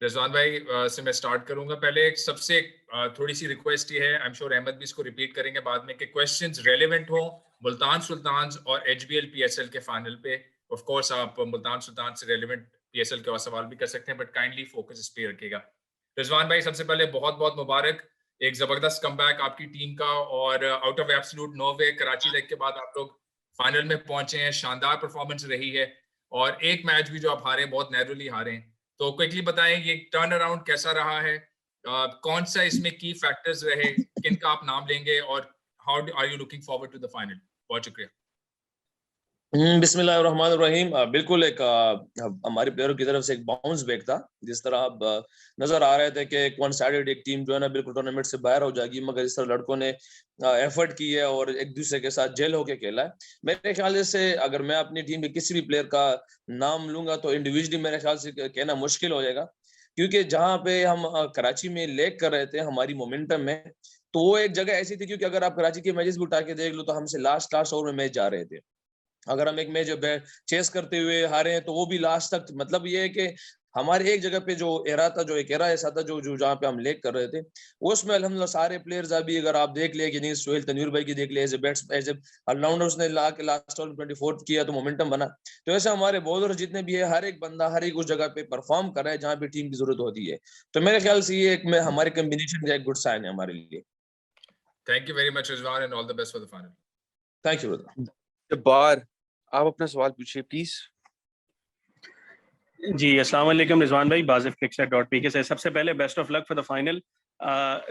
रिजवान भाई से मैं स्टार्ट करूंगा। पहले एक सबसे थोड़ी सी रिक्वेस्ट ही है, आई एम श्योर अहमद भी इसको रिपीट करेंगे बाद में, कि क्वेश्चंस रेलेवेंट हो मुल्तान सुल्तान और एचबीएल पीएसएल के फाइनल पे। ऑफ कोर्स आप मुल्तान सुल्तान से रेलेवेंट पीएसएल के और सवाल भी कर सकते हैं, बट काइंडली फोकस इस पे रखिएगा। रिजवान भाई, सबसे पहले बहुत बहुत मुबारक, एक जबरदस्त कमबैक आपकी टीम का, और out of absolute no way Karachi leg के बाद आप लोग फाइनल में पहुंचे हैं। शानदार परफॉर्मेंस रही है, और एक मैच भी जो आप हारे, बहुत नैरोली हारे हैं। तो क्विकली बताएं ये टर्न अराउंड कैसा रहा है, कौन सा इसमें की फैक्टर्स रहे, किनका आप नाम लेंगे, और how are you looking forward to the final? बहुत शुक्रिया। बिस्मिल्लाहिर्रहमानिर्रहीम। बिल्कुल एक हमारे प्लेयरों की तरफ से एक बाउंस बैक था। जिस तरह अब नजर आ रहे थे कि एक वन साइडेड एक टीम जो है ना बिल्कुल टूर्नामेंट से बाहर हो जाएगी, मगर इस तरह लड़कों ने एफर्ट की है और एक दूसरे के साथ जेल होके खेला है। मेरे ख्याल से अगर मैं अपनी टीम के किसी भी प्लेयर का नाम लूंगा तो इंडिविजुअली मेरे ख्याल से कहना मुश्किल हो जाएगा, क्योंकि जहाँ पे हम कराची में लेग कर रहे थे हमारी मोमेंटम में, तो वो एक जगह ऐसी थी, क्योंकि अगर आप कराची के मैचेस भी उठा के देख लो तो हमसे लास्ट लास्ट ओवर में मैच जा रहे थे। अगर हम एक मैच चेस करते हुए हारे हैं तो वो भी लास्ट तक, मतलब ये है कि हमारे एक जगह पे जो एरा था, जो एक एरा ऐसा था जो जहाँ पे हम लेग कर रहे थे, उसमें अल्हम्दुलिल्लाह सारे प्लेयर्स, अभी अगर आप देख ले कि नहीं, सोहेल तनवीर भाई की देख ले, एज ए ऑलराउंडर उसने ला के लास्ट ओवर 24 किया तो मोमेंटम बना। तो ऐसे हमारे बॉलर जितने भी है, हर एक बंदा हर एक उस जगह पे परफॉर्म कर रहा है जहाँ पे टीम की जरूरत होती है। तो मेरे ख्याल से ये एक हमारे कम्बिनेशन का एक गुड साइन है हमारे लिए। Thank you very much Rizwan, and all the best for the final. Thank you brother. Jabbar, आप अपना सवाल पूछिए प्लीज। जी, अस्सलाम वालेकुम रिजवान भाई, basifkickset.pk से। सबसे पहले best of luck for the final.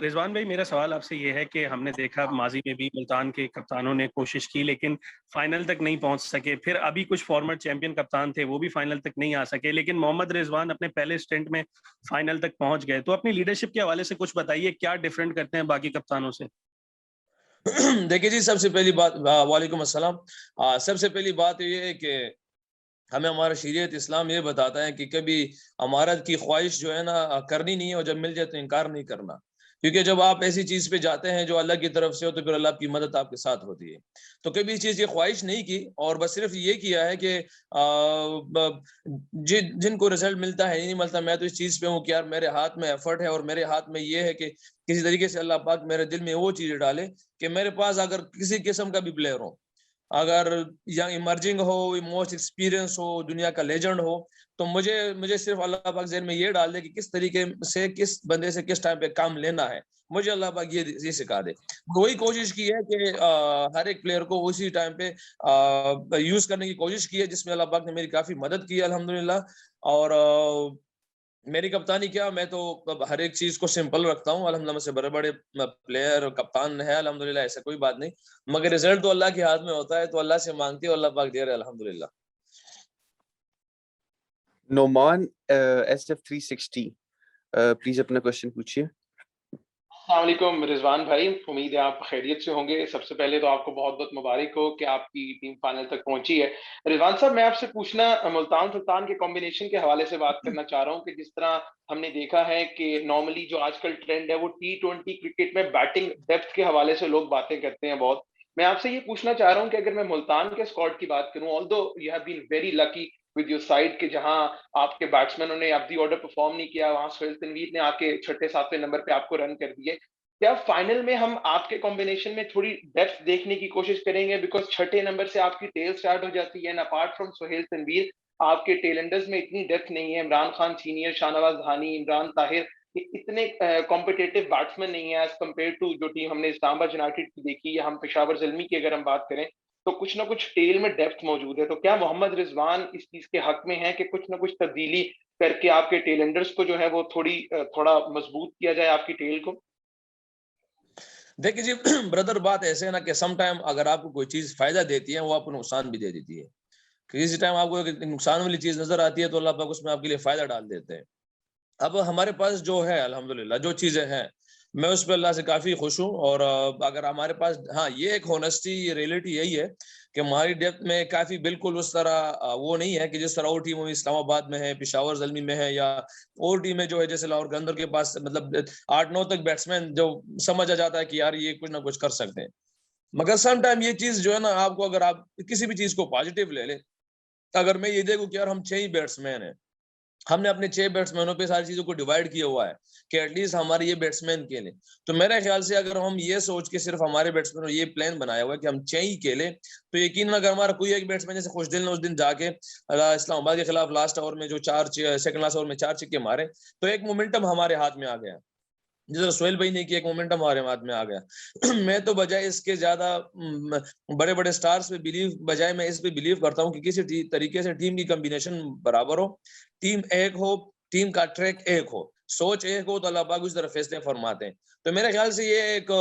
Rizwan भाई, मेरा सवाल आपसे ये है कि हमने देखा माजी में भी मुल्तान के कप्तानों ने कोशिश की लेकिन फाइनल तक नहीं पहुंच सके। फिर अभी कुछ फॉर्मर चैंपियन कप्तान थे, वो भी फाइनल तक नहीं आ सके, लेकिन मोहम्मद रिजवान अपने पहले स्टेंट में फाइनल तक पहुंच गए। तो अपनी लीडरशिप के हवाले से कुछ बताइए, क्या डिफरेंट करते हैं बाकी कप्तानों से? देखिए जी, सबसे पहली बात, वालेकुम अस्सलाम। सबसे पहली बात ये है कि हमें हमारा शरीयत इस्लाम ये बताता है कि कभी अमारत की ख्वाहिश जो है ना करनी नहीं है, और जब मिल जाए तो इनकार नहीं करना। क्योंकि जब आप ऐसी चीज पे जाते हैं जो अल्लाह की तरफ से हो तो फिर अल्लाह की मदद आपके साथ होती है। तो कभी इस चीज की ख्वाहिश नहीं की, और बस सिर्फ ये किया है कि जिनको रिजल्ट मिलता है नहीं मिलता, मैं तो इस चीज पे हूँ कि यार मेरे हाथ में एफर्ट है, और मेरे हाथ में ये है कि किसी तरीके से अल्लाह पाक मेरे दिल में वो चीज डाले कि मेरे पास अगर किसी किस्म का भी प्लेयर हो, अगर यंग इमर्जिंग हो, मोस्ट एक्सपीरियंस हो, दुनिया का लेजेंड हो, तो मुझे मुझे सिर्फ अल्लाह पाक ज़हन में ये डाल दे कि किस तरीके से किस बंदे से किस टाइम पे काम लेना है, मुझे अल्लाह पाक ये सिखा दे। वही कोशिश की है कि हर एक प्लेयर को उसी टाइम पे यूज करने की कोशिश की है, जिसमें अल्लाह पाक ने मेरी काफी मदद की है अल्हम्दुलिल्लाह। और मेरी कप्तानी क्या, मैं तो हर एक चीज को सिंपल रखता हूँ अल्हम्दुलिल्लाह। मुझसे बड़े बड़े प्लेयर कप्तान है अल्हम्दुलिल्लाह, ऐसा कोई बात नहीं, मगर रिजल्ट तो अल्लाह के हाथ में होता है, तो अल्लाह से मांगते हो, अल्लाह पाक दे रहे अल्हम्दुलिल्लाह। नोमान SF360, प्लीज अपना क्वेश्चन पूछिए। अस्सलाम वालेकुम रिजवान भाई, उम्मीद है आप खैरियत से होंगे। सबसे पहले तो आपको बहुत बहुत मुबारक हो कि आपकी टीम फाइनल तक पहुंची है। रिजवान साहब, मैं आपसे पूछना मुल्तान सुल्तान के कॉम्बिनेशन के हवाले से बात करना चाह रहा हूं कि जिस तरह हमने देखा है कि नॉर्मली जो आजकल ट्रेंड है वो T20 क्रिकेट में बैटिंग डेप्थ के हवाले से लोग बातें करते हैं बहुत। मैं आपसे ये पूछना चाह रहा हूँ कि अगर मैं मुल्तान के स्क्वाड की बात करूं, although you have been very lucky with your side के जहां आपके बैट्समैनों ने ऑफ द ऑर्डर परफॉर्म नहीं किया, वहां सोहेल तनवीर ने आके छठे सातवें नंबर पे आपको रन कर दिए। क्या फाइनल में हम आपके कॉम्बिनेशन में थोड़ी डेप्थ देखने की कोशिश करेंगे? बिकॉज छठे नंबर से आपकी टेल स्टार्ट हो जाती है, and apart from Sohail Tanvir आपके टेलेंडर्स में इतनी डेप्थ नहीं है। इमरान खान सीनियर, शाहनवाज धानी, इमरान ताहिर, ये इतने कॉम्पिटेटिव बैट्समैन नहीं है एज कम्पेयर टू जो टीम हमने इस्लामाबाद यूनाइटेड की देखी, या हम पेशावर जल्मी की अगर हम बात करें, तो कुछ ना कुछ टेल में डेप्थ मौजूद है। तो क्या मोहम्मद रिजवान इस चीज के हक में है कि कुछ ना कुछ तब्दीली करके आपके टेलेंडर्स को जो है वो थोड़ा मजबूत किया जाए आपकी टेल को? देखिए जी ब्रदर, बात ऐसे है ना कि सम टाइम अगर आपको कोई चीज फायदा देती है, वो आपको नुकसान भी दे देती है। किसी टाइम आपको एक नुकसान वाली चीज नजर आती है तो अल्लाह पाक उसमें आपके लिए फायदा डाल देते हैं। अब हमारे पास जो है अल्हम्दुलिल्लाह जो चीजें हैं, मैं उस पर अल्लाह से काफी खुश हूँ। और अगर हमारे पास, हाँ, ये एक होनेस्टी, ये रियलिटी यही है कि हमारी डेप्थ में काफी बिल्कुल उस तरह वो नहीं है कि जिस तरह और टीमों में इस्लामाबाद में है, पिशावर जल्मी में है, या और टीमें जो है जैसे लाहौर गंदर के पास, मतलब 8-9 तक बैट्समैन जो समझ आ जाता है कि यार ये कुछ ना कुछ कर सकते हैं। मगर सम टाइम ये चीज जो है ना, आपको अगर आप किसी भी चीज को पॉजिटिव ले ले, अगर मैं ये देखूं कि यार हम 6 ही बैट्समैन हैं, हमने अपने 6 बैट्समैनों पे सारी चीजों को डिवाइड किया हुआ है कि एटलीस्ट हमारे ये बैट्समैन खेलें। तो मेरे ख्याल से अगर हम ये सोच के सिर्फ हमारे बैट्समैन ये प्लान बनाया हुआ है कि हम 6 ही खेलें, तो यकीन अगर हमारा कोई एक बैट्समैन जैसे खुशदिल ने उस दिन जाके इस्लामाबाद के खिलाफ लास्ट ओवर में जो सेकंड लास्ट ओवर में 4 छक्के मारे, तो एक मोमेंटम हमारे हाथ में आ गया, जिस सोहेल भाई ने किया, एक मोमेंटम हमारे हाथ में आ गया। मैं तो बजाय इसके ज्यादा बड़े बड़े स्टार्स पे बिलीव बजाय मैं इस पे बिलीव करता हूँ कि किसी तरीके से टीम की कॉम्बिनेशन बराबर हो, टीम एक हो, टीम का ट्रैक एक हो, सोच एक हो, तो अल्लाह पाक उस तरह फैसले फरमाते हैं। तो मेरे ख्याल से ये एक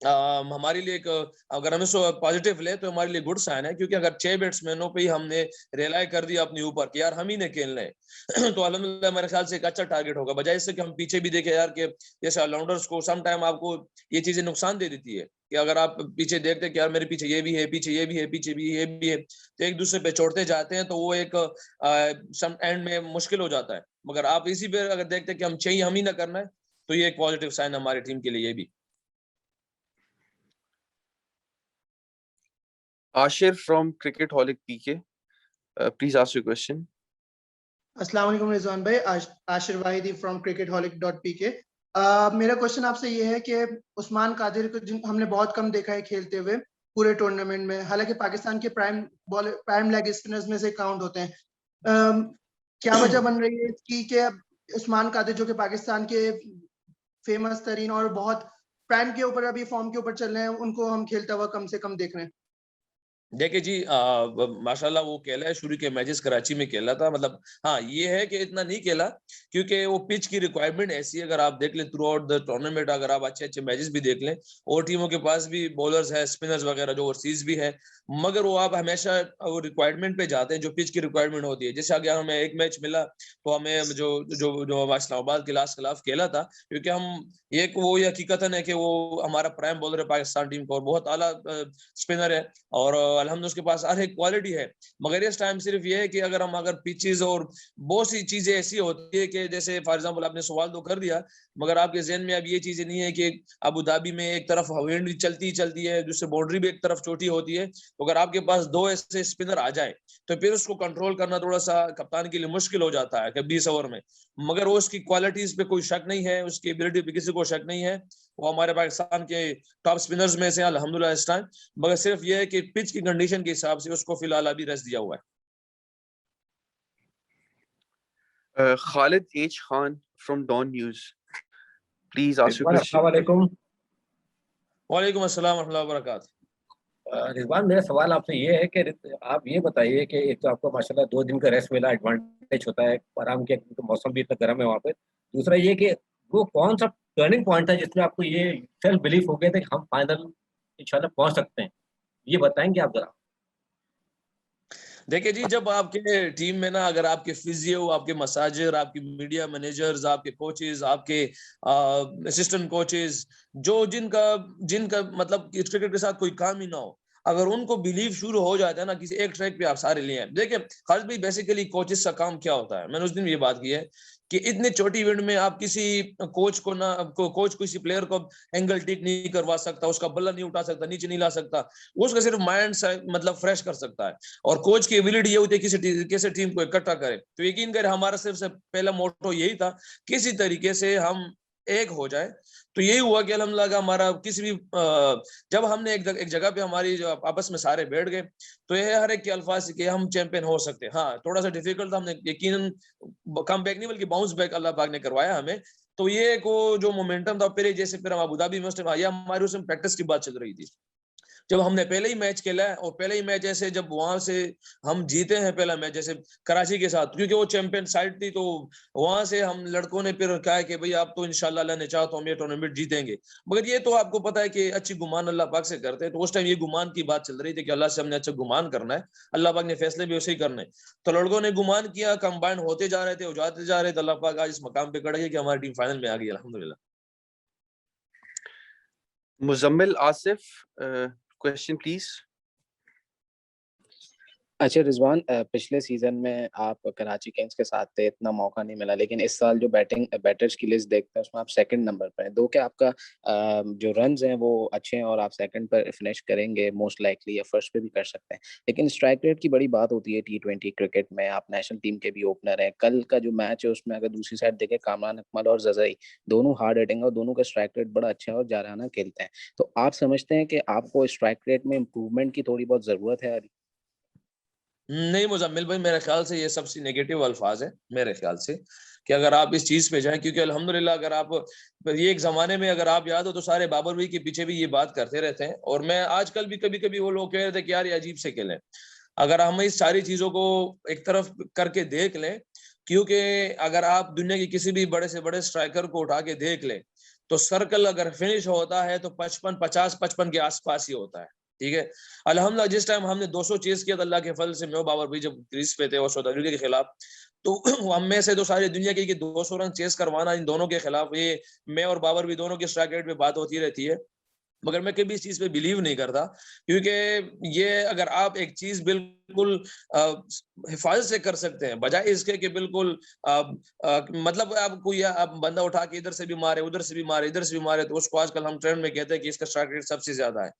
हमारे लिए एक अगर हम इसको पॉजिटिव ले तो हमारे लिए गुड साइन है, क्योंकि अगर 6 बैट्समैनों पे ही हमने रिलाई कर दिया अपने ऊपर कि यार हम ही ने खेलना है तो अल्हम्दुलिल्लाह मेरे ख्याल से एक अच्छा टारगेट होगा, बजाय इससे कि हम पीछे भी देखें यार कि जैसे ऑलराउंडर्स को सम टाइम आपको ये चीजें नुकसान दे देती है कि अगर आप पीछे देखते हैं कि यार मेरे पीछे ये भी है, पीछे ये भी है, पीछे भी ये भी है, तो एक दूसरे पे छोड़ते जाते हैं, तो वो एक सम एंड में मुश्किल हो जाता है। मगर आप इसी पे अगर देखते हैं कि हम ही ना करना है, तो ये एक पॉजिटिव साइन हमारी टीम के लिए ये भी। Ashir from Cricketaholic PK, please ask your question. अस्सलाम वालेकुम रिजवान भाई, आशिर वाहिदी फ्रॉम cricketholic.pk। मेरा क्वेश्चन आपसे ये है कि उस्मान कादिर को हमने बहुत कम देखा है खेलते हुए पूरे टूर्नामेंट में, हालांकि पाकिस्तान के प्राइम लेग स्पिनर्स में से काउंट होते हैं। क्या वजह बन रही है इसकी कि उस्मान कादिर जो कि पाकिस्तान के फेमस तरीन और बहुत प्राइम के ऊपर अभी फॉर्म के ऊपर चल रहे हैं, उनको हम खेलता हुआ कम से कम देख रहे हैं? देखिए जी, माशाल्लाह वो खेला है, शुरू के मैचेस कराची में खेला था, मतलब हाँ ये है कि इतना नहीं खेला क्योंकि वो पिच की रिक्वायरमेंट ऐसी है। अगर आप देख लें थ्रू आउट द टूर्नामेंट, अगर आप अच्छे अच्छे मैचेस भी देख लें, और टीमों के पास भी बॉलर्स है, स्पिनर्स वगैरह जो ओवरसीज भी है, मगर वो आप हमेशा वो रिक्वायरमेंट पे जाते हैं जो पिच की रिक्वायरमेंट होती है। जैसे अगर हमें एक मैच मिला तो हमें जो जो जो इस्लामाबाद के खिलाफ खेला था, क्योंकि हम एक वो ये हकीकतन है कि वो हमारा प्राइम बॉलर है पाकिस्तान टीम का और बहुत आला स्पिनर है, और अल्हम्दुलिल्लाह उसके पास हर एक क्वालिटी है। मगर इस टाइम सिर्फ ये है कि अगर पिचेस और बहुत सी चीजें ऐसी होती है कि जैसे फॉर एग्जांपल आपने सवाल तो कर दिया, मगर आपके जहन में अब ये चीजें नहीं है कि अबू धाबी में एक तरफ विंड चलती है, दूसरे बाउंड्री भी एक तरफ छोटी होती है, तो अगर आपके पास 2 ऐसे स्पिनर आ जाए तो फिर उसको कंट्रोल करना थोड़ा सा कप्तान के लिए मुश्किल हो जाता है 20 ओवर में। मगर वो उसकी क्वालिटीज पे कोई शक नहीं है, उसकी एबिलिटी पे किसी को शक नहीं है, वो हमारे पाकिस्तान के टॉप स्पिनर्स में से अल्हम्दुलिल्लाह इस टाइम। मगर सिर्फ ये है कि पिच की कंडीशन के हिसाब से उसको फिलहाल अभी रेस्ट दिया हुआ है। Khalid H. Khan from Dawn News, please ask your question. अस्सलाम वालेकुम। वालेकुम अस्सलाम व रहमतुल्लाहि व बरकातहू। रिजवान, मेरा सवाल आपसे ये है कि आप ये बताइए कि एक तो आपको माशाल्लाह 2 दिन का रेस्ट मिला, एडवांटेज होता है, आराम के, तो मौसम भी इतना गर्म है वहाँ पे। दूसरा ये कि वो कौन सा टर्निंग पॉइंट था जिसमें आपको ये सेल्फ बिलीफ हो गया था कि हम फाइनल इंशाल्लाह पहुंच सकते हैं, ये बताएंगे आप जरा? देखिए जी, जब आपके टीम में ना अगर आपके फिजियो, आपके मसाजर, आपके मीडिया मैनेजर्स, आपके कोचेस, आपके असिस्टेंट कोचेस, जो जिनका मतलब क्रिकेट के साथ कोई काम ही ना हो, अगर उनको बिलीव शुरू हो जाता है ना किसी एक ट्रैक पे, आप सारे लिए हैं। देखिए खालिद भाई, बेसिकली कोचेस का काम क्या होता है, मैंने उस दिन ये बात की है कि इतने छोटी इवेंट में आप किसी कोच किसी प्लेयर को एंगल ठीक नहीं करवा सकता, उसका बल्ला नहीं उठा सकता, नीचे नहीं ला सकता, उसका सिर्फ माइंड मतलब फ्रेश कर सकता है। और कोच की एबिलिटी ये होती है किसी तरीके से टीम को इकट्ठा करे। तो यकीन करें हमारा सिर्फ से पहला मोटो यही था, किसी तरीके से हम एक हो जाए। तो यही हुआ कि अल्हम्दुलिल्लाह हमारा किसी भी जब हमने एक जगह पे हमारी जो आपस में सारे बैठ गए, तो यह हर एक के अल्फाज कि हम चैंपियन हो सकते हैं। हाँ थोड़ा सा डिफिकल्ट था, हमने यकीनन कम बैक नहीं बल्कि बाउंस बैक अल्लाह पाक ने करवाया हमें। तो ये को जो मोमेंटम था फिर जैसे फिर हम अबू धाबी में हमारी उसमें प्रैक्टिस की बात चल रही थी। जब हमने पहले ही मैच खेला है और पहले ही मैच ऐसे जब वहां से हम जीते हैं पहला मैच जैसे कराची के साथ, क्योंकि वो चैंपियन साइड थी, तो वहां से हम लड़कों ने फिर कहा कि भाई आप तो इंशाल्लाह अल्लाह ने चाहा तो हम ये टूर्नामेंट जीतेंगे। मगर ये तो आपको पता है कि अच्छी गुमान अल्लाह पाक से करते हैं, तो उस टाइम ये गुमान की बात चल रही थी कि अल्लाह से हमने अच्छा गुमान करना है, अल्लाह पाक ने फैसले भी वैसे ही करने। तो लड़कों ने गुमान किया, कंबाइन होते जा रहे थे, हो जाते जा रहे थे, अल्लाह पाक आज इस मकाम पे खड़ा है कि हमारी टीम फाइनल में आ गई अल्हम्दुलिल्लाह। Muzammil Asif, question please. अच्छा रिजवान, पिछले सीजन में आप कराची किंग्स के साथ थे, इतना मौका नहीं मिला, लेकिन इस साल जो बैटर्स की लिस्ट देखते हैं उसमें आप सेकंड नंबर पर हैं। दो क्या आपका जो रन्स हैं वो अच्छे हैं और आप सेकंड पर फिनिश करेंगे मोस्ट लाइकली, या फर्स्ट पे भी कर सकते हैं, लेकिन स्ट्राइक रेट की बड़ी बात होती है T20 क्रिकेट में। आप नेशनल टीम के भी ओपनर हैं। कल का जो मैच है उसमें अगर दूसरी साइड देखें, कामरान अकमल और जजई दोनों हार्ड हिटिंग और दोनों का स्ट्राइक रेट बड़ा अच्छा है और जाराना खेलते हैं। तो आप समझते हैं कि आपको स्ट्राइक रेट में इम्प्रूवमेंट की थोड़ी बहुत जरूरत है अभी? नहीं मुजम्मिल भाई, मेरे ख्याल से ये सबसे नेगेटिव अल्फाज है मेरे ख्याल से, कि अगर आप इस चीज पे जाएं, क्योंकि अल्हम्दुलिल्लाह अगर आप ये एक जमाने में, अगर आप याद हो तो सारे बाबर भाई के पीछे भी ये बात करते रहते हैं, और मैं आजकल भी कभी कभी वो लोग कह रहे थे कि यार ये अजीब से खेलें। अगर हम इस सारी चीजों को एक तरफ करके देख लें, क्योंकि अगर आप दुनिया की किसी भी बड़े से बड़े स्ट्राइकर को उठा के देख लें, तो सर्कल अगर फिनिश होता है तो 55 के आसपास ही होता है। ठीक है, अल्हम्दुलिल्लाह जिस टाइम हमने 200 चेस किया था अल्लाह के फल से, मैं बाबर भी जब क्रीज पे थे और साउथ अफ्रीका के खिलाफ, तो हम में से तो सारी दुनिया की 200 रन चेस करवाना इन दोनों के खिलाफ, ये मैं और बाबर भी दोनों के स्ट्राइक रेट पे बात होती रहती है, मगर मैं कभी इस चीज पे बिलीव नहीं करता, क्योंकि ये अगर आप एक चीज बिल्कुल हिफाजत से कर सकते हैं, बजाय इसके कि बिल्कुल मतलब आप कोई आप बंदा उठा के इधर से भी मारे, उधर से भी मारे, इधर से भी मारे, तो उसको आजकल हम ट्रेंड में कहते हैं कि इसका स्ट्राइक रेट सबसे ज्यादा है।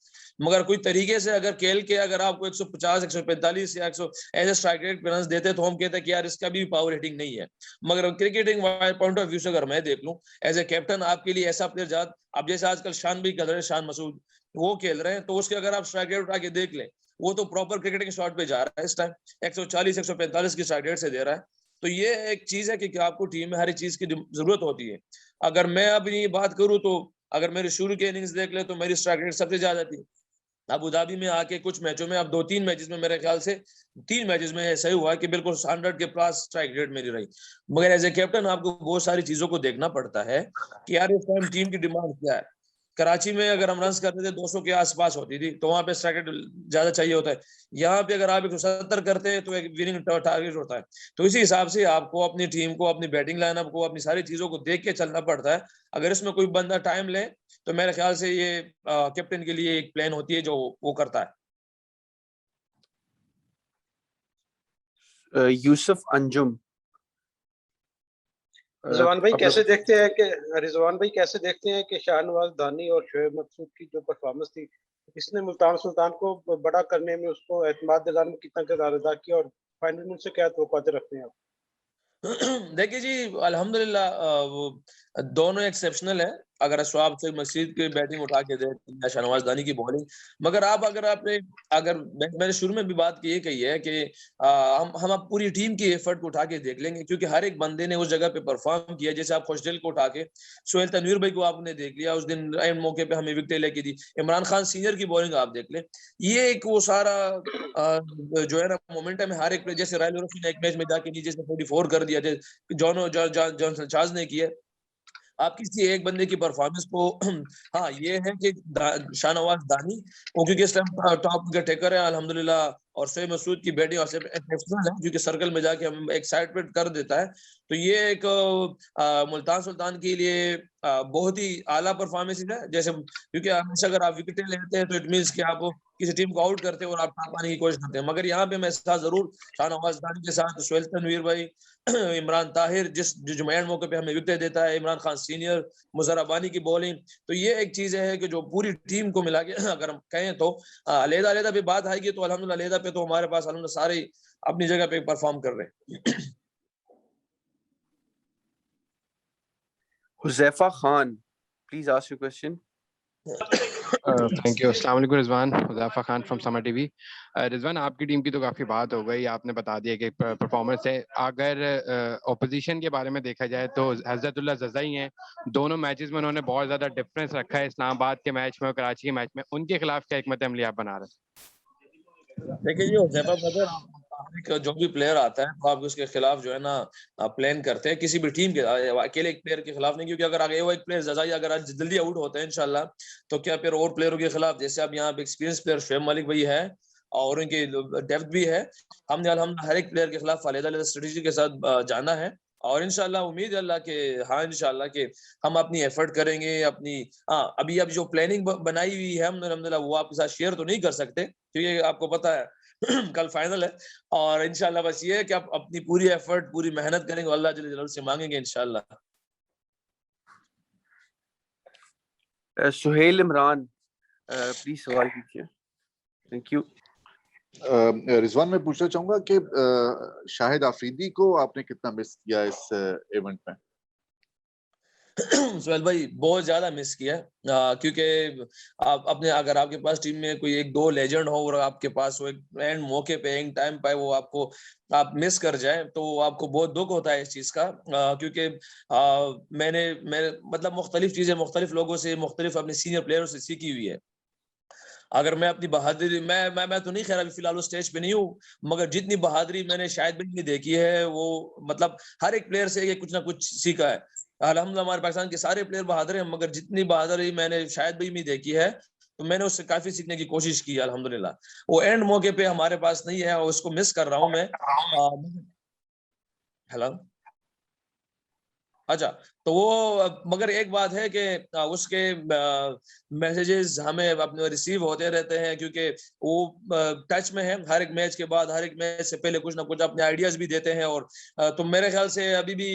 मगर कोई तरीके से अगर खेल के अगर आपको 150, 145 या 100 ऐसे स्ट्राइक रेट पे रन देते, तो हम कहते हैं कि यार इसका भी पावर हिटिंग नहीं है। मगर क्रिकेटिंग पॉइंट ऑफ व्यू से अगर मैं देख लूं, एज ए कैप्टन आपके लिए ऐसा प्लेयर जात, अब जैसे आजकल शान भी खेल रहे हैं, शान मसूद वो खेल रहे हैं, तो उसके अगर आप स्ट्राइक रेट उठा के देख लें, वो तो प्रॉपर क्रिकेटिंग शॉट पे जा रहा है इस टाइम, 140 145 की स्ट्राइक रेट से दे रहा है। तो ये एक चीज है कि आपको टीम में हर एक चीज की जरूरत होती है। अगर मैं अपनी बात करूं तो अगर मेरे शुरू के इनिंग्स देख ले तो मेरी स्ट्राइक रेट सबसे ज्यादा थी। अबू धाबी में आके कुछ मैचों में, अब 2-3 मैचेस में मेरे ख्याल से 3 मैचेस में ऐसा ही हुआ कि बिल्कुल 100 के प्लस स्ट्राइक रेट मेरी रही। मगर एज ए कैप्टन आपको बहुत सारी चीजों को देखना पड़ता है कि यार इस टाइम टीम की डिमांड क्या है। कराची में अगर हम रन करते थे 200 के आसपास होती थी, तो वहां पे स्ट्राइक रेट ज्यादा चाहिए होता है। यहाँ पे अगर आप 170 करते हैं तो एक विनिंग टारगेट होता है। तो इसी हिसाब से आपको अपनी टीम को, अपनी बैटिंग लाइनअप को, अपनी सारी चीजों को देख के चलना पड़ता है। अगर इसमें कोई बंदा टाइम ले, तो मेरे ख्याल से ये कैप्टन के लिए एक प्लान होती है जो वो करता है। यूसुफ अंजुम, रिजवान भाई कैसे देखते हैं कि शाहनवाज दानी और शोएब मकसूद की जो परफॉर्मेंस थी, इसने मुल्तान सुल्तान को बड़ा करने में, उसको एतमाद दिलाने में कितना किरदार अदा किया, और फाइनल में से क्या तवक्कुआत रखते हैं आप? देखिए जी, अल्हम्दुलिल्लाह वो दोनों एक्सेप्शनल है। अगर स्वाब से मस्जिद की बैटिंग उठा के दे या शाहनवाज दानी की बॉलिंग, मगर अगर आपने मैंने शुरू में भी बात की कही है कि हम आप पूरी टीम की एफर्ट को उठा के देख लेंगे, क्योंकि हर एक बंदे ने उस जगह पे परफॉर्म किया। जैसे आप खुशदिल को उठा के सोहेल तनवीर भाई को आपने देख लिया, उस दिन एंड मौके पे हमें विकेट लेके दी। इमरान खान सीनियर की बॉलिंग आप देख ले, ये एक वो सारा जो है ना मोमेंटम है हर एक, जैसे रायल रोफी ने एक मैच में जाके नीचे से 44 कर दिया, जॉनसन चार्ल्स ने किया। आप किसी एक बंदे की परफॉर्मेंस को हाँ ये है कि शाहनवाज दानी वो क्योंकि इस टाइम टॉप विकेट टेकर है अल्हम्दुलिल्लाह, और शोएब मसूद की बैटिंग एक्सेप्शनल है, क्योंकि सर्कल में जाके हम एक साइड पे कर देता है। तो ये एक मुल्तान सुल्तान के लिए बहुत ही आला परफॉर्मेंस है। जैसे क्योंकि हमेशा अगर आप विकेटें लेते हैं तो इट मीन्स कि आप किसी टीम को आउट करते हैं और आप टॉप आने की कोशिश करते हैं। मगर यहाँ पे मैं साथ जरूर शाहनवाज दानी के साथ सोहेल तनवीर भाई, इमरान ताहिर जो जुमैन मौके पे हमें विकेट देता है, इमरान खान सीनियर, मुजर अबानी की बॉलिंग, तो ये एक चीज है कि जो पूरी टीम को मिला के अगर हम कहें तो अलहदा अलहदा पे बात आएगी तो अल्हम्दुलिल्लाह अलहदा पे तो हमारे पास अल्हम्दुलिल्लाह सारे अपनी जगह पे परफॉर्म कर रहे हैं। Huzaifa Khan, please ask your question. Thank you. अस्सलाम वालेकुम Rizwan, Huzaifa Khan from summer TV. Rizwan, आपकी टीम की तो काफ़ी बात हो गई, आपने बता दिया कि परफॉर्मेंस है। अगर ऑपोजिशन के बारे में देखा जाए तो हज़रतुल्लाह जज़ई हैं, दोनों मैचेस में उन्होंने बहुत ज़्यादा डिफरेंस रखा है, इस्लामाबाद के मैच में और कराची के मैच में। उनके खिलाफ क्या हिकमत अमली आप बना रहे हैं? देखिए जी, हुज़ैफा ब्रदर, जो भी प्लेयर आता है तो आप उसके खिलाफ जो है ना प्लान करते हैं, किसी भी टीम के अकेले एक प्लेयर के खिलाफ नहीं, क्योंकि अगर आगे वो एक प्लेयर जज़ाई अगर आज जल्दी आउट होते हैं इंशाल्लाह, तो क्या फिर और प्लेयरों के खिलाफ, जैसे अब यहाँ पे एक्सपीरियंस प्लेयर शोएब मलिक भाई है और उनकी डेप्थ भी है, हमने हर एक प्लेयर के खिलाफ अलग-अलग स्ट्रेटजी के साथ जाना है। और इंशाल्लाह उम्मीद है अल्लाह के, हाँ इंशाल्लाह के हम अपनी एफर्ट करेंगे अपनी। अभी जो प्लानिंग बनाई हुई है हमने अल्हम्दुलिल्लाह, वो आपके साथ शेयर तो नहीं कर सकते, क्योंकि आपको पता है कल फाइनल है और इंशाल्लाह बस ये है कि आप अपनी पूरी एफर्ट, पूरी मेहनत करेंगे, अल्लाह जल्ल जलालहू से मांगेंगे इंशाल्लाह। सुहेल इमरान, प्लीज सवाल कीजिए। Thank you. रिजवान, मैं पूछना चाहूंगा कि शाहिद आफरीदी को आपने कितना मिस किया इस इवेंट में? सुहेल भाई बहुत ज्यादा मिस किया क्योंकि आप अपने, अगर आपके पास टीम में कोई एक दो लेजेंड हो और आपके पास वो एक एंड मौके पे एंड टाइम पे वो आपको आप मिस कर जाए तो आपको बहुत दुख होता है इस चीज का। क्योंकि मैंने मतलब मुख्तलिफ चीजें मुख्तलिफ लोगों से, मुख्तलिफ अपने सीनियर प्लेयरों से सीखी हुई है। अगर मैं अपनी बहादुरी, मैं तो नहीं, खैर अभी फिलहाल उस स्टेज पे नहीं हूँ, मगर जितनी बहादुरी मैंने शायद भी नहीं देखी है वो मतलब हर एक प्लेयर से कुछ ना कुछ सीखा है। अल्हम्दुलिल्लाह हमारे पाकिस्तान के सारे प्लेयर बहादुर हैं, मगर जितनी बहादुरी मैंने शायद भी नहीं देखी है तो मैंने उससे काफी सीखने की कोशिश की है अल्हम्दुलिल्लाह। वो एंड मौके पे हमारे पास नहीं है और उसको मिस कर रहा हूँ मैं। हेलो, अच्छा, तो वो मगर एक बात है कि उसके मैसेजेस हमें अपने रिसीव होते रहते हैं क्योंकि वो टच में है, हर एक मैच के बाद, हर एक मैच से पहले कुछ ना कुछ अपने आइडियाज भी देते हैं। और तो मेरे ख्याल से अभी भी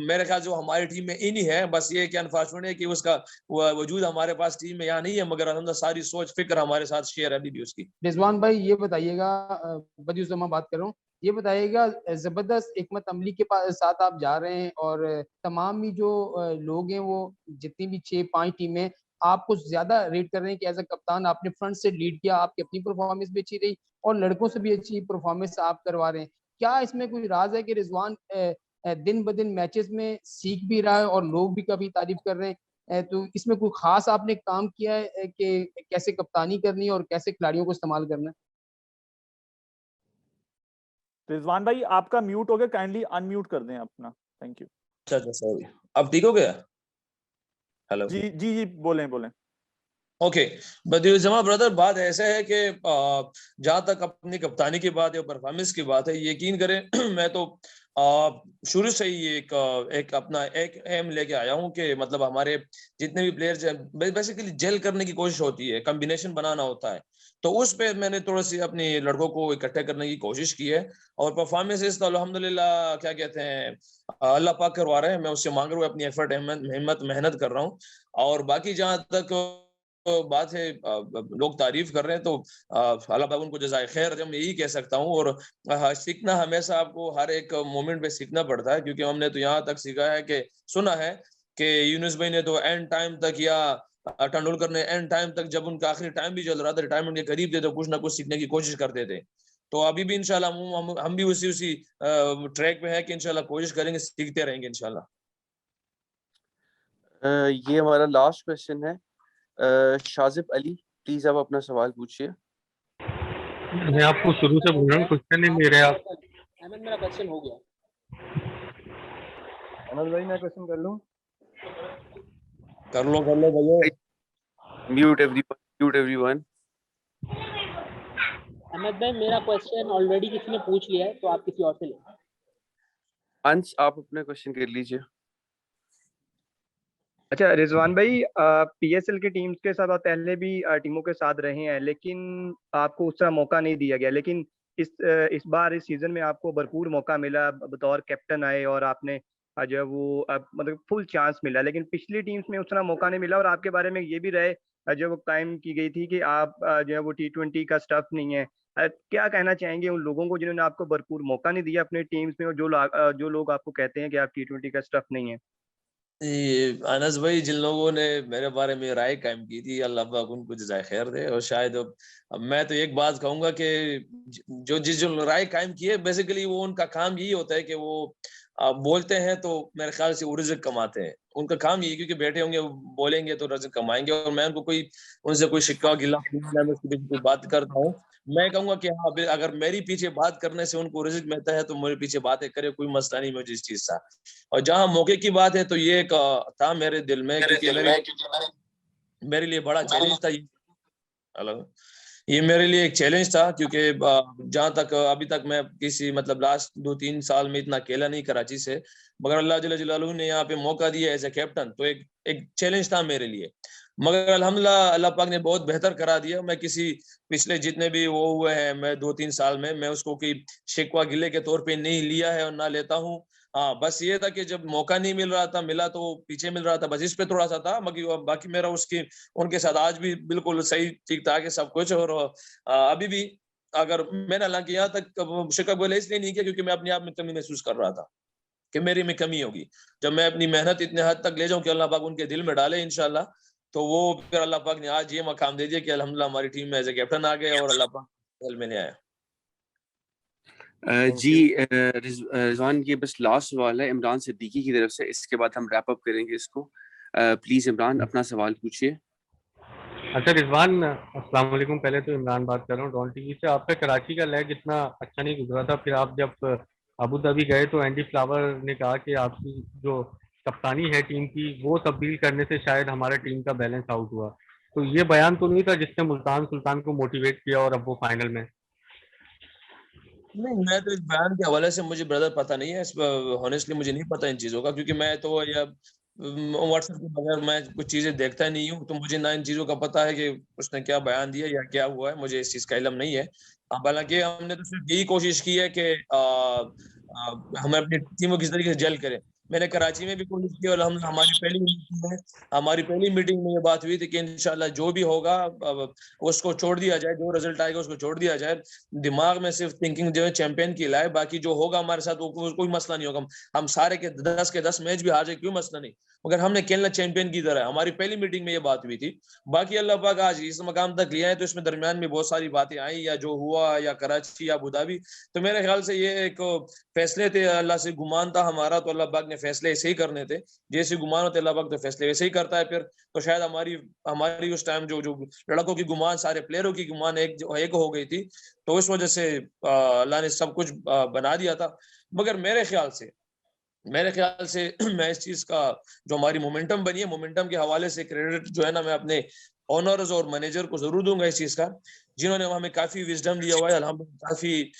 मेरे ख्याल से वो हमारी टीम में इन ही है। बस ये कि अनफॉर्चुनेट है कि उसका वजूद हमारे पास टीम में यहाँ नहीं है, मगर अल्हम्दुलिल्लाह सारी सोच फिक्र हमारे साथ शेयर है अभी भी उसकी। रिजवान भाई ये बताइएगा, बदियुज्जमा बात कर रहा हूँ, ये बताइएगा जबरदस्त हिकमत अमली के साथ आप जा रहे हैं और तमाम ही जो लोग हैं वो जितनी भी 6-5 टीमें आपको ज्यादा रेट कर रहे हैं कि एज अ कप्तान आपने फ्रंट से लीड किया, आपकी अपनी परफॉर्मेंस भी अच्छी रही और लड़कों से भी अच्छी परफॉर्मेंस आप करवा रहे हैं। क्या इसमें कोई राज है कि रिजवान दिन ब दिन मैचेस में सीख भी रहा है और लोग भी काफी तारीफ कर रहे हैं? तो इसमें कोई खास आपने काम किया है कि कैसे कप्तानी करनी है और कैसे खिलाड़ियों को इस्तेमाल करना है? रिजवान भाई आपका म्यूट हो गया, काइंडली अनम्यूट कर दें अपना। Thank you. अच्छा, सॉरी, अब ठीक हो गया? हेलो, जी जी जी, बोलें बोलें। ओके, बदियुज्जमा ब्रदर, बात ऐसा है कि जहां तक अपनी कप्तानी की बात है, परफॉर्मेंस की बात है, यकीन करें मैं तो शुरू से ही एक अपना एक एम लेके आया हूं कि मतलब हमारे जितने भी प्लेयर्स हैं बेसिकली जेल करने की कोशिश होती है, कॉम्बिनेशन बनाना होता है। तो उस पे मैंने थोड़ा सी अपने लड़कों को इकट्ठे करने की कोशिश की है और परफॉर्मेंसेस तो अल्हम्दुलिल्लाह क्या कहते हैं अल्लाह पाक करवा रहे हैं। मैं उससे मांग रहा हूँ, अपनी एफर्ट, हिम्मत, मेहनत कर रहा हूँ। और बाकी जहां तक बात है लोग तारीफ कर रहे हैं तो अल्लाह पाक उनको जज़ाए खैर मैं यही कह सकता हूँ। और सीखना हमेशा आपको हर एक मोमेंट पे सीखना पड़ता है, क्योंकि हमने तो यहाँ तक सीखा है कि सुना है कि यूनुस भाई ने तो एंड टाइम तक या तेंदुलकर ने एंड टाइम तक, जब उनका आखिरी टाइम भी चल रहा था, रिटायरमेंट के करीब थे, तो कुछ ना कुछ सीखने की कोशिश करते थे। तो अभी भी इंशाल्लाह हम भी उसी ट्रैक पे है कि इंशाल्लाह कोशिश करेंगे, सीखते रहेंगे इंशाल्लाह। ये हमारा लास्ट क्वेश्चन है। शाजिब अली, प्लीज आप अपना सवाल पूछिए। मैं आपको शुरू से बोल रहा हूँ, क्वेश्चन नहीं ले रहे आप। अहमद, मेरा क्वेश्चन हो गया। अहमद भाई, मैं क्वेश्चन कर लूँ? कर लो भैया। Mute everyone. अहमद भाई, मेरा क्वेश्चन ऑलरेडी किसी ने पूछ लिया है, तो आप किसी और से लें। अंश, आप अपना क्वेश्चन कर लीजिए। अच्छा रिजवान भाई, पीएसएल की टीम्स के साथ आप पहले भी टीमों के साथ रहे हैं, लेकिन आपको उस तरह मौका नहीं दिया गया। लेकिन इस बार इस सीजन में आपको भरपूर मौका मिला, बतौर कैप्टन आए और आपने जो है वो मतलब फुल चांस मिला। लेकिन पिछली टीम्स में उस तरह मौका नहीं मिला और आपके बारे में ये भी रहे जो वो टाइम की गई थी कि आप जो है वो T20 का स्टफ नहीं है। क्या कहना चाहेंगे उन लोगों को जिन्होंने आपको भरपूर मौका नहीं दिया अपने टीम्स में, और जो लोग आपको कहते हैं कि आप T20 का स्टफ नहीं है? अनस भाई, जिन लोगों ने मेरे बारे में राय कायम की थी, अल्लाह पाक उनको जज़ाए खैर दे। और शायद अब मैं तो एक बात कहूंगा कि जो राय कायम की है, बेसिकली वो उनका काम यही होता है कि वो बोलते हैं तो मेरे ख्याल से वो रिज़्क कमाते हैं। उनका काम यही, क्योंकि बैठे होंगे बोलेंगे तो रिज़्क कमाएंगे। और मैं उनको उनसे कोई शिकवा गिला मैं बात करता हूँ, मैं कहूंगा कि हाँ, अगर मेरी पीछे बात करने से उनको रिज़्क मिलता है तो मेरे पीछे बातें करे, कोई मसला नहीं मुझे इस चीज से। और जहां मौके की बात है तो ये था मेरे दिल में, क्योंकि मेरे लिए बड़ा चैलेंज था ये मेरे लिए एक चैलेंज था, क्योंकि जहां तक अभी तक मैं किसी मतलब लास्ट 2-3 साल में इतना खेला नहीं कराची से, मगर अल्लाह जल्ल जलालहू ने यहाँ पे मौका दिया एज ए कैप्टन, तो एक चैलेंज था मेरे लिए। मगर अल्हम्दुलिल्लाह अल्लाह पाक ने बहुत बेहतर करा दिया। मैं किसी पिछले जितने भी वो हुए हैं, मैं 2-3 साल में मैं उसको कोई शिकवा गिले के तौर पे नहीं लिया है और ना लेता हूँ। हाँ, बस ये था कि जब मौका नहीं मिल रहा था, मिला तो पीछे मिल रहा था, बस इस पे थोड़ा सा था। बाकी मेरा उनके साथ आज भी बिल्कुल सही ठीक ठाक है सब कुछ। और अभी भी अगर मैंने हालांकि यहाँ तक शिकवा गिले इसलिए नहीं किया क्योंकि मैं अपने आप में कमी महसूस कर रहा था कि मेरी में कमी होगी। जब मैं अपनी मेहनत इतने हद तक ले जाऊं कि अल्लाह पाक उनके दिल में डाले इंशाल्लाह, तो वो फिर अल्लाह पाक ने आज ये मकाम दे दिया कि अल्हम्दुलिल्लाह हमारी टीम में एज ए कैप्टन आ गए और अल्लाह पाक दिल में ले आया। जी रिजवान, ये बस लास्ट सवाल है इमरान सिद्दीकी की तरफ से, इसके बाद हम रैप अप करेंगे इसको। प्लीज इमरान अपना सवाल पूछिए। अच्छा रिजवान, अस्सलाम वालेकुम। पहले तो इमरान बात कर रहा हूँ डॉन टीवी से। आपका कराची का लैग इतना अच्छा नहीं गुजरा था, फिर आप जब अबू धाबी गए तो एंडी फ्लावर ने कहा कि आपकी जो कप्तानी है टीम की वो तब्दील करने से शायद हमारे टीम का बैलेंस आउट हुआ। तो ये बयान तो नहीं था जिसने मुल्तान सुल्तान को मोटिवेट किया और अब वो फाइनल में? नहीं, मैं तो इस बयान के हवाले से मुझे ब्रदर पता नहीं है, हॉनेस्टली मुझे नहीं पता इन चीज़ों का, क्योंकि मैं तो या व्हाट्सएप के बगैर मैं कुछ चीज़ें देखता नहीं हूँ, तो मुझे ना इन चीज़ों का पता है कि उसने क्या बयान दिया या क्या हुआ है, मुझे इस चीज़ का इल्म नहीं है। हालांकि हमने तो सिर्फ यही कोशिश की है कि हम अपनी टीमों किस तरीके से जेल करें। मैंने कराची में भी कोशिश की और हम हमारी पहली मीटिंग में ये बात हुई थी कि इंशाल्लाह जो भी होगा उसको छोड़ दिया जाए, जो रिजल्ट आएगा उसको छोड़ दिया जाए। दिमाग में सिर्फ थिंकिंग जो है चैंपियन की लाए, बाकी जो होगा हमारे साथ वो कोई मसला नहीं होगा। हम सारे के 10 मैच भी हार जाए क्यों मसला नहीं, मगर हमने खेलना चैंपियन की तरह है। हमारी पहली मीटिंग में ये बात हुई थी। बाकी अल्लाह पाक आज इस मकाम तक लिया है, तो इसमें दरमियान में बहुत सारी बातें आई, या जो हुआ या कराची या अबू धाबी, तो मेरे ख्याल से ये एक फैसले थे, अल्लाह से गुमान था हमारा, तो अल्लाह पाक ने फैसले ऐसे ही करने थे। जैसे गुमान होते अल्लाह पाक तो फैसले वैसे ही करता है फिर। तो शायद हमारी उस टाइम जो लड़कों की गुमान, सारे प्लेयरों की गुमान एक हो गई थी, तो इस वजह से अल्लाह ने सब कुछ बना दिया था। मगर मेरे ख्याल से मैं इस चीज का जो हमारी मोमेंटम बनी है, मोमेंटम के हवाले से क्रेडिट जो है ना, मैं अपने ऑनर्स और मैनेजर को जरूर दूंगा इस चीज का, जिन्होंने हमें काफी विजडम दिया हुआ है। अल्हम्दुलिल्लाह काफी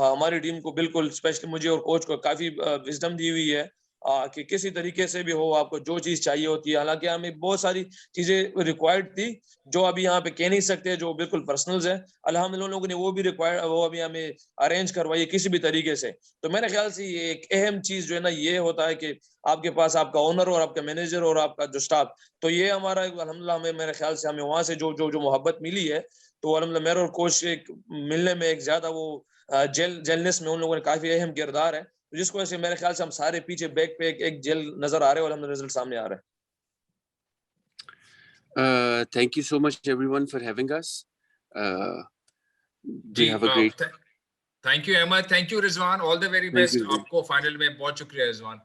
हमारी टीम को बिल्कुल, स्पेशली मुझे और कोच को काफी विजडम दी हुई है कि किसी तरीके से भी हो आपको जो चीज चाहिए होती है। हालांकि हमें बहुत सारी चीजें रिक्वायर्ड थी जो अभी यहाँ पे कह नहीं सकते, जो बिल्कुल पर्सनल्स है। अल्हम्दुलिल्लाह लोगों ने वो भी अभी हमें अरेंज करवाई किसी भी तरीके से। तो मेरे ख्याल से ये एक अहम चीज जो है ना, ये होता है कि आपके पास आपका ओनर और आपका मैनेजर और आपका जो स्टाफ, तो ये हमारा अल्हम्दुलिल्लाह हमें, मेरे ख्याल से हमें वहां से जो मोहब्बत मिली है, तो अल्हम्दुलिल्लाह मेरे और कोच एक मिलने में एक ज्यादा वो जेलनेस में उन लोगों ने काफी अहम किरदार है, तो जिसको वजह से मेरे ख्याल से हम सारे पीछे बैक पे एक जेल नजर आ रहे हैं और हम रिजल्ट सामने आ रहे हैं। Thank you so much everyone for having us. जी, have a great thank you Ahmed, thank you Rizwan, all the very best आपको फाइनल में। बहुत शुक्रिया रिजवान।